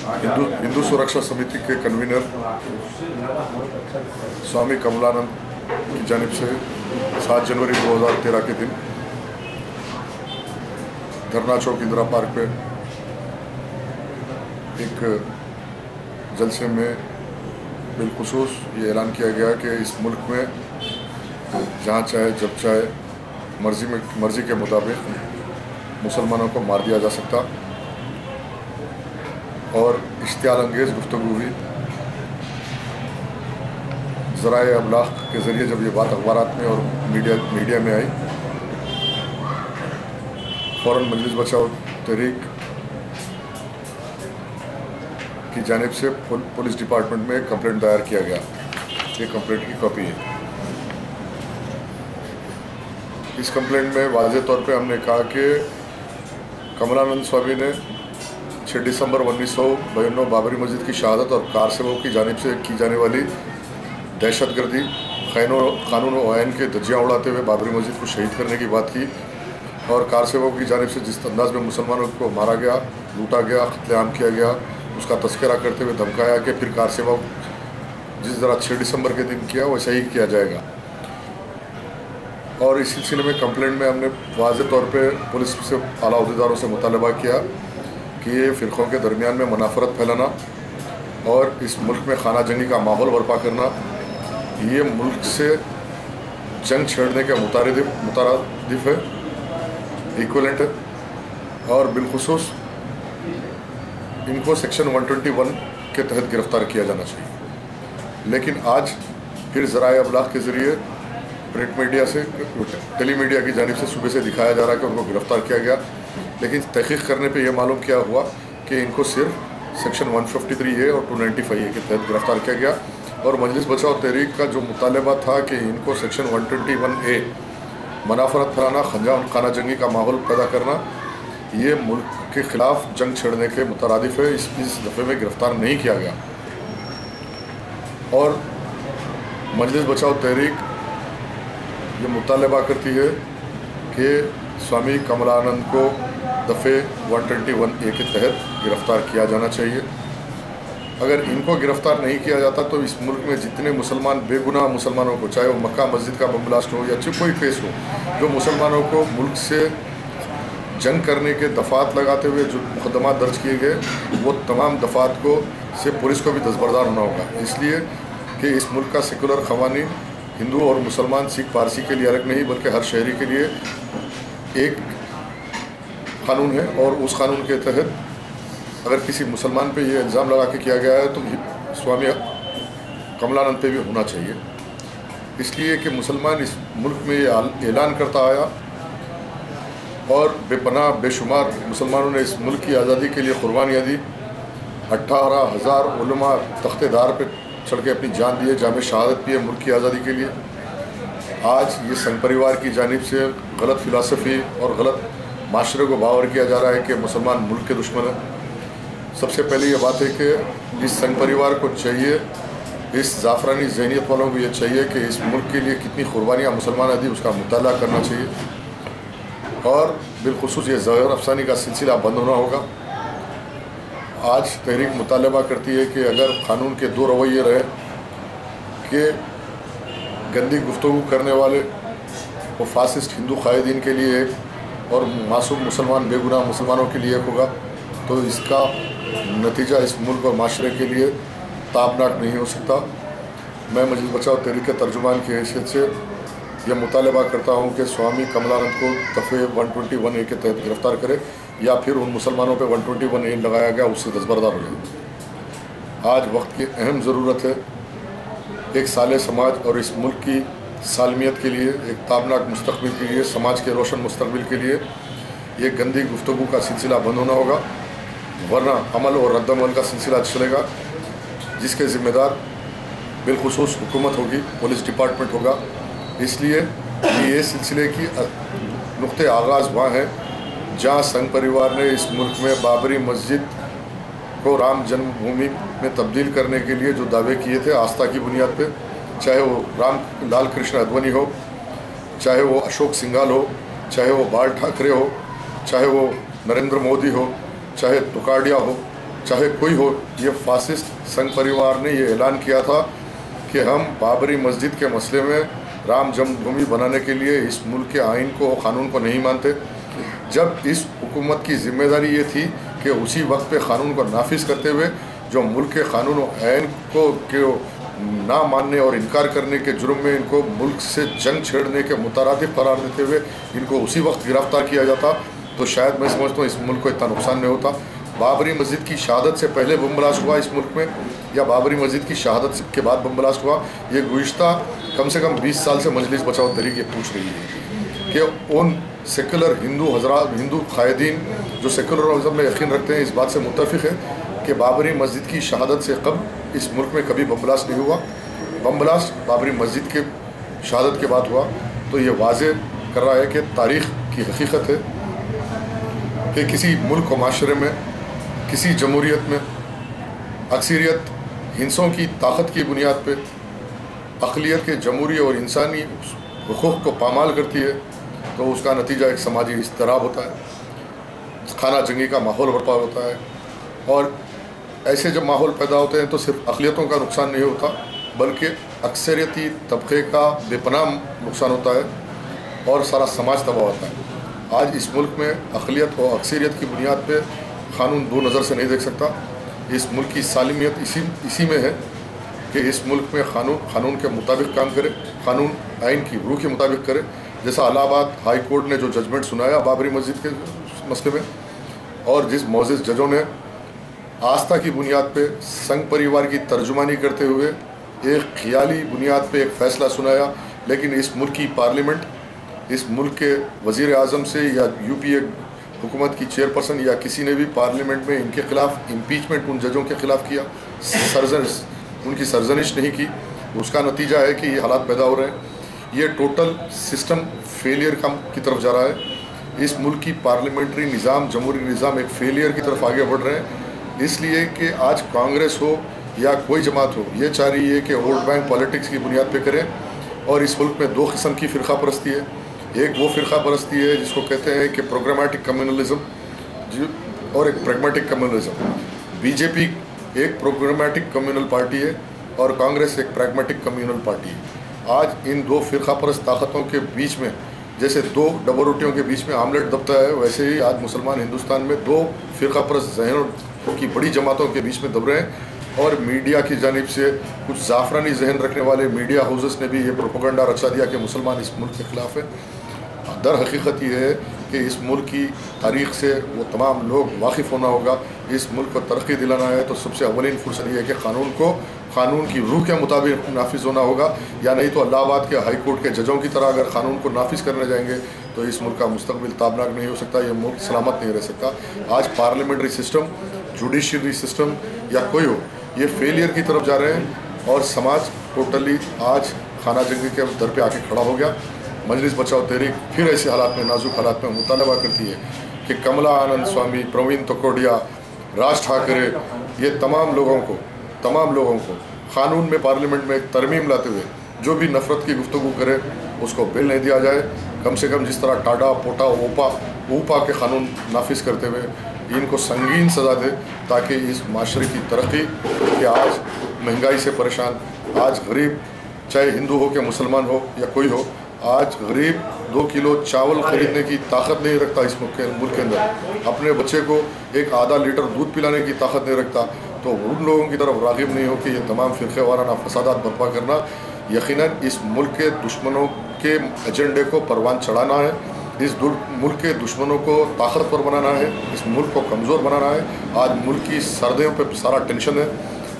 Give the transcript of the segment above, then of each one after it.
हिंदू सुरक्षा समिति के कन्वीनर स्वामी कमलानंद की जानिब से 7 जनवरी 2013 के दिन धरना चौक इंदिरा पार्क पे एक जलसे में बिलखुसूस ये ऐलान किया गया कि इस मुल्क में जहाँ चाहे जब चाहे मर्जी के मुताबिक मुसलमानों को मार दिया जा सकता और इश्तियाल अंगेज़ गुफ्तगू हुई। ज़राए अबलाग के ज़रिए जब ये बात अखबारात में और मीडिया में आई, फ़ौरन मजलिस बचाओ तहरीक की जानिब से पुलिस डिपार्टमेंट में कंप्लेंट दायर किया गया। ये कंप्लेंट की कॉपी है। इस कंप्लेंट में वाज़ेह तौर पे हमने कहा कि कमलानंद स्वामी ने 6 दिसंबर 1992 बाबरी मस्जिद की शहादत और कार सेवकों की जानिब से की जाने वाली दहशतगर्दी कानून और आयन के धज्जियाँ उड़ाते हुए बाबरी मस्जिद को शहीद करने की बात की और कार सेवकों की जानिब से जिस अंदाज में मुसलमानों को मारा गया, लूटा गया, कत्लेआम किया गया, उसका तस्करा करते हुए धमकाया कि फिर कार सेवक जिस तरह 6 दिसंबर के दिन किया वैसा ही किया जाएगा। और इस सिलसिले में कंप्लेंट में हमने वाज़ेह तौर पे पुलिस से आला अहदेदारों से मुतालबा किया कि ये फ़िरक़ों के दरमियान में मुनाफरत फैलाना और इस मुल्क में खाना जंगी का माहौल बर्पा करना, ये मुल्क से जंग छेड़ने के मुतारदिफ है, इक्वलेंट है और बिलखुसूस इनको सेक्शन 121 के तहत गिरफ़्तार किया जाना चाहिए। लेकिन आज फिर ज़राए अबलाग के ज़रिए प्रिंट मीडिया से टेलीमीडिया की जानिब से सुबह से दिखाया जा रहा है कि उनको गिरफ़्तार किया गया, लेकिन तहक़ीक़ करने पे ये मालूम किया हुआ कि इनको सिर्फ सेक्शन 153A और 295A के तहत गिरफ़्तार किया गया। और मजलिस बचाओ तहरीक का जो मुतालबा था कि इनको सेक्शन 121A मुनाफरत फैलाना, खाना जंगी का माहौल पैदा करना, ये मुल्क के ख़िलाफ़ जंग छेड़ने के मुतरादिफ है, इस दफ़े में गिरफ़्तार नहीं किया गया। और मजलिस बचाओ तहरीक ये मुतालबा करती है कि स्वामी कमलानंद को दफ़े 121A के तहत गिरफ़्तार किया जाना चाहिए। अगर इनको गिरफ़्तार नहीं किया जाता तो इस मुल्क में जितने मुसलमान बेगुनाह मुसलमानों को, चाहे वो मक्का मस्जिद का बम ब्लास्ट हो या कोई केस हो, जो मुसलमानों को मुल्क से जंग करने के दफ़ात लगाते हुए जो मुकदमा दर्ज किए गए, वो तमाम दफ़ात को से पुलिस को भी दस्तबरदार होना होगा। इसलिए कि इस मुल्क का सेकुलर क़वानीन हिंदू और मुसलमान, सिख, पारसी के लिए अलग नहीं बल्कि हर शहरी के लिए एक कानून है और उस कानून के तहत अगर किसी मुसलमान पे ये इल्ज़ाम लगा के किया गया है तो स्वामी कमलानंद पे भी होना चाहिए। इसलिए कि मुसलमान इस मुल्क में ये ऐलान करता आया और बेपनाह बेशुमार मुसलमानों ने इस मुल्क की आज़ादी के लिए कुर्बानियाँ दी। 18,000 उलमा तख्तेदार पे चढ़ के अपनी जान दिए, जामे शहादत पिए मुल्क की आज़ादी के लिए। आज ये संघ परिवार की जानिब से गलत फ़िलासफ़ी और गलत माशरे को बावर किया जा रहा है कि मुसलमान मुल्क के दुश्मन हैं। सबसे पहले ये बात है कि इस संघ परिवार को चाहिए, इस ज़ाफ़रानी ज़हनियत वालों को ये चाहिए कि इस मुल्क के लिए कितनी कुर्बानियाँ मुसलमान दी उसका मुताला करना चाहिए और बिलखुसूस ये ज़हर अफसानी का सिलसिला बंद होना होगा। आज तहरीक मुतालबा करती है कि अगर कानून के 2 रवैये रहे कि गंदी गुफ्तगू करने वाले वो फासिस्ट हिंदू कायदीन के लिए एक और मासूम मुसलमान बेगुनाह मुसलमानों के लिए एक होगा, तो इसका नतीजा इस मुल्क और माशरे के लिए ताबनाक नहीं हो सकता। मैं मजलिस बचाओ तहरीक के तर्जुमान की हैसियत से यह मुतालबा करता हूँ कि स्वामी कमलानंद को दफ़े 121A के तहत गिरफ़्तार करे या फिर उन मुसलमानों पे 121A लगाया गया उससे दस्तबरदार हो जाए। आज वक्त की अहम ज़रूरत है एक साले समाज और इस मुल्क की सालमियत के लिए, एक ताबनाक मुस्तक़बिल के लिए, समाज के रोशन मुस्तक़बिल के लिए ये गंदी गुफ्तगू का सिलसिला बंद होना होगा, वरना अमल और रद्दमल का सिलसिला चलेगा जिसके ज़िम्मेदार बिलखुसूस हुकूमत होगी, पुलिस डिपार्टमेंट होगा। इसलिए ये सिलसिले की नुक़्ते आगाज़ वहाँ है जहाँ संघ परिवार ने इस मुल्क में बाबरी मस्जिद को राम जन्मभूमि में तब्दील करने के लिए जो दावे किए थे आस्था की बुनियाद पे, चाहे वो राम लाल कृष्ण अडवाणी हो, चाहे वो अशोक सिंघाल हो, चाहे वो बाल ठाकरे हो, चाहे वो नरेंद्र मोदी हो, चाहे तुकाडिया हो, चाहे कोई हो, ये फासिस्ट संघ परिवार ने ये ऐलान किया था कि हम बाबरी मस्जिद के मसले में राम जन्मभूमि बनाने के लिए इस मुल्क के आइन को, कानून को नहीं मानते। जब इस हुकूमत की जिम्मेदारी ये थी कि उसी वक्त पे क़ानून को नाफिज करते हुए जो मुल्क के कानून और आइन को ना मानने और इनकार करने के जुर्म में इनको मुल्क से जंग छेड़ने के मुतरादिफ करार देते हुए इनको उसी वक्त गिरफ्तार किया जाता तो शायद मैं समझता हूँ इस मुल्क को इतना नुकसान नहीं होता। बाबरी मस्जिद की शहादत से पहले बम ब्लास्ट हुआ इस मुल्क में या बाबरी मस्जिद की शहादत के बाद बम ब्लास्ट हुआ, ये गुज़िश्ता कम से कम 20 साल से मजलिस बचाओ तहरीक ये पूछ रही है कि उन सेकुलर हिंदू कायदीन जो सेकुलरिज्म में यकीन रखते हैं इस बात से मुत्तफिक है कि बाबरी मस्जिद की शहादत से कब इस मुल्क में कभी बम ब्लास्ट नहीं हुआ। बम ब्लास्ट बाबरी मस्जिद के शहादत के बाद हुआ। तो ये वाज़े कर रहा है कि तारीख़ की हकीकत है कि किसी मुल्क व माशरे में, किसी जमहूरियत में अक्सरियत हिंसों की ताकत की बुनियाद पे अक़लियत के जमहूरी और इंसानी हुकूक़ को पामाल करती है तो उसका नतीजा एक समाजी इज़्तिराब होता है, खाना जंगी का माहौल बर्पा होता है। और ऐसे जब माहौल पैदा होते हैं तो सिर्फ अक़लियतों का नुकसान नहीं होता बल्कि अक्सरियती तबक़े का बेपनाह नुकसान होता है और सारा समाज तबाह होता है। आज इस मुल्क में अक़लियत और अक्सरियत की बुनियाद पे क़ानून दो नज़र से नहीं देख सकता। इस मुल्क की सालिमियत इसी में है कि इस मुल्क में क़ानून के मुताबिक काम करे, क़ानून आइन की रूह के मुताबिक करे। जैसा इलाहाबाद हाई कोर्ट ने जो जजमेंट सुनाया बाबरी मस्जिद के मसले में और जिस मोअज़्ज़िज़ जजों ने आस्था की बुनियाद पे संघ परिवार की तर्जुमानी करते हुए एक ख़याली बुनियाद पे एक फ़ैसला सुनाया, लेकिन इस मुल्क की पार्लियामेंट, इस मुल्क के वज़ीर आज़म से या यूपीए हुकूमत की चेयरपर्सन या किसी ने भी पार्लियामेंट में इनके ख़िलाफ़ इम्पीचमेंट उन जजों के ख़िलाफ़ किया, उनकी सरजनिश नहीं की। उसका नतीजा है कि ये हालात पैदा हो रहे हैं। ये टोटल सिस्टम फेलियर की तरफ जा रहा है। इस मुल्क की पार्लियामेंट्री निज़ाम, जमहूरी निज़ाम एक फेलियर की तरफ आगे बढ़ रहे हैं, इसलिए कि आज कांग्रेस हो या कोई जमात हो ये चाह रही है कि वोट बैंक पॉलिटिक्स की बुनियाद पे करें। और इस मुल्क में दो किस्म की फ़िरका परस्ती है। एक वो फ़िरका परस्ती है जिसको कहते हैं कि प्रोग्रामेटिक कम्युनलिज़म और एक प्रैग्मेटिक कम्युनलिज़म। बीजेपी एक प्रोग्रामेटिक कम्युनल पार्टी है और कांग्रेस एक प्रैग्मेटिक कम्युनल पार्टी है। आज इन दो फ़िरका परस्त ताकतों के बीच में जैसे दो डबल रोटियों के बीच में आमलेट दबता है, वैसे ही आज मुसलमान हिंदुस्तान में दो फ़िरका परस्त जहनों की बड़ी जमातों के बीच में दब रहे हैं। और मीडिया की जानिब से कुछ जाफरानी जहन रखने वाले मीडिया हाउसेस ने भी ये प्रोपेगेंडा रचा दिया कि मुसलमान इस मुल्क के ख़िलाफ़ है। दर हकीकत ये है कि इस मुल्क की तारीख़ से वो तमाम लोग वाकिफ़ होना होगा। इस मुल्क को तरक्की दिलाना है तो सबसे अवलिन फुर्सत ये है कि क़ानून की रूह के मुताबिक नाफिज होना होगा, या नहीं तो इलाहाबाद के हाई कोर्ट के जजों की तरह अगर क़ानून को नाफिज करने जाएंगे तो इस मुल्क का मुस्तकबिल ताबनाक नहीं हो सकता, ये मुल्क सलामत नहीं रह सकता। आज पार्लियामेंट्री सिस्टम, जुडिशरी सिस्टम या कोई हो, ये फेलियर की तरफ जा रहे हैं और समाज टोटली आज खाना जंगी के दर पे आके खड़ा हो गया। मजलिस बचाओ तहरीक फिर ऐसे हालात में, नाजुक हालात में मुतालबा करती है कि कमला आनंद स्वामी, प्रवीण तोकोडिया, राज ठाकरे, ये तमाम लोगों को क़ानून में पार्लियामेंट में एक तरमीम लाते हुए जो भी नफ़रत की गुफ्तगू करे उसको बिल नहीं दिया जाए। कम से कम जिस तरह टाडा, पोटा, ऊपा के क़ानून नाफिज करते हुए इनको संगीन सज़ा दे ताकि इस माशरे की तरक्की कि आज महंगाई से परेशान, आज गरीब चाहे हिंदू हो कि मुसलमान हो या कोई हो, आज गरीब 2 किलो चावल ख़रीदने की ताकत नहीं रखता इस मुल्क के अंदर, अपने बच्चे को एक आधा लीटर दूध पिलाने की ताकत नहीं रखता, तो उन लोगों की तरफ राग़िब नहीं हो कि ये तमाम फ़िरक़े वाराना फ़सादात बर्पा करना यकीनन इस मुल्क के दुश्मनों के एजेंडे को परवान चढ़ाना है, इस मुल्क के दुश्मनों को ताकतवर बनाना है, इस मुल्क को कमज़ोर बनाना है। आज मुल्क की सरहदों पे सारा टेंशन है।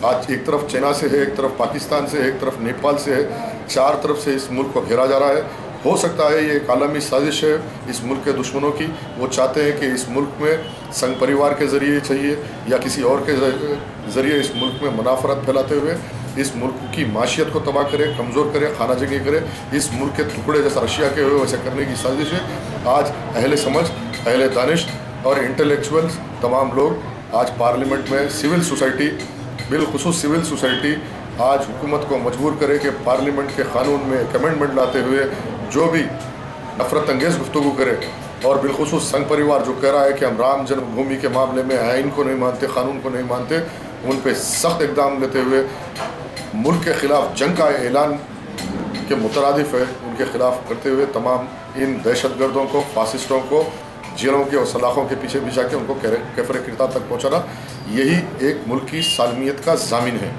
आज एक तरफ चाइना से है, एक तरफ पाकिस्तान से है, एक तरफ नेपाल से है, चार तरफ से इस मुल्क को घेरा जा रहा है। हो सकता है ये एक आलमी साजिश है इस मुल्क के दुश्मनों की। वो चाहते हैं कि इस मुल्क में संघ परिवार के ज़रिए चाहिए या किसी और के ज़रिए इस मुल्क में मुनाफरत फैलाते हुए इस मुल्क की माशियत को तबाह करे, कमज़ोर करे, खाना जंगी करे, इस मुल्क के टुकड़े जैसा रशिया के हुए वैसे करने की साजिश है। आज अहले समझ, अहले दानिश और इंटेलेक्चुअल्स तमाम लोग आज पार्लियामेंट में सिविल सोसाइटी, बिलखुसूस सिविल सोसाइटी आज हुकूमत को मजबूर करे कि पार्लियामेंट के क़ानून में एक अमेंडमेंट लाते हुए जो भी नफ़रत अंगेज़ गुफ्तगू करे और बिलखुसूस संघ परिवार जो कह रहा है कि हम राम जन्मभूमि के मामले में आइन को नहीं मानते, कानून को नहीं मानते, उन पर सख्त इक़दाम लेते हुए मुल्क के ख़िलाफ़ जंग का ऐलान के मुतरादिफ है, उनके ख़िलाफ़ करते हुए तमाम इन दहशतगर्दों को, फासिस्टों को जेलों के और सलाखों के पीछे भिजा के उनको कैफरे किरदार तक पहुँचाना, यही एक मुल्क की सालमियत का ज़ामिन है।